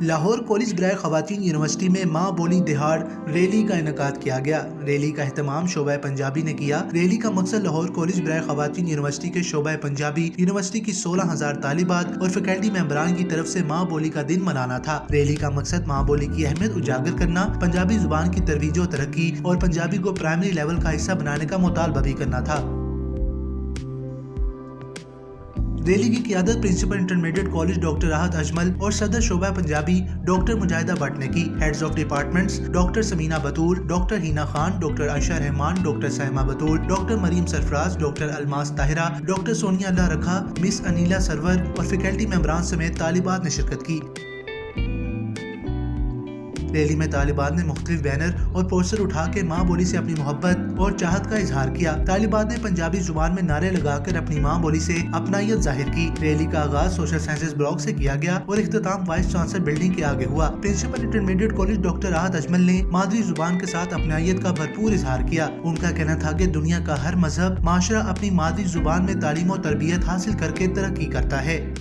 Lahore college برائے خواتین university میں ماں بولی دہاڑ ریلی کا انعقاد کیا گیا۔ ریلی کا اہتمام شعبہ پنجابی نے کیا۔ ریلی کا مقصد لاہور کالج برائے خواتین یونیورسٹی کے شعبہ پنجابی یونیورسٹی کی 16,000 طالبات اور فیکلٹی ممبران کی طرف سے ماں بولی کا دن منانا تھا۔ ریلی کا مقصد ماں بولی کی اہمیت اجاگر کرنا، پنجابی زبان کی ترویج و ترقی اور پنجابی کو پرائمری لیول کا حصہ بنانے کا مطالبہ بھی کرنا تھا۔ ریلی کی قیادت principal intermediate college doctor Rahat Ajmal اور صدر شعبہ پنجابی ڈاکٹر مجاہدہ بٹ نے کی۔ Heads of departments doctor Samina Batool, doctor Hina Khan, doctor Ayesha Rehman, doctor Saima Batool, doctor Maryam Sarfraz, doctor Almas Tahira, doctor Sonia Allah Rakha, miss Aneela سرور اور فیکلٹی ممبران سمیت طالبات نے شرکت کی۔ ریلی میں طالبات نے مختلف بینر اور پوسٹر اٹھا کے ماں بولی سے اپنی محبت اور چاہت کا اظہار کیا۔ طالبات نے پنجابی زبان میں نعرے لگا کر اپنی ماں بولی سے اپنائیت ظاہر کی۔ ریلی کا آغاز سوشل سائنسز بلاک سے کیا گیا اور اختتام وائس چانسلر بلڈنگ کے آگے ہوا۔ Principal intermediate college doctor Rahat Ajmal نے مادری زبان کے ساتھ اپنائیت کا بھرپور اظہار کیا۔ ان کا کہنا تھا کہ دنیا کا ہر مذہب معاشرہ اپنی مادری زبان میں تعلیم و تربیت حاصل کر کے ترقی کرتا ہے۔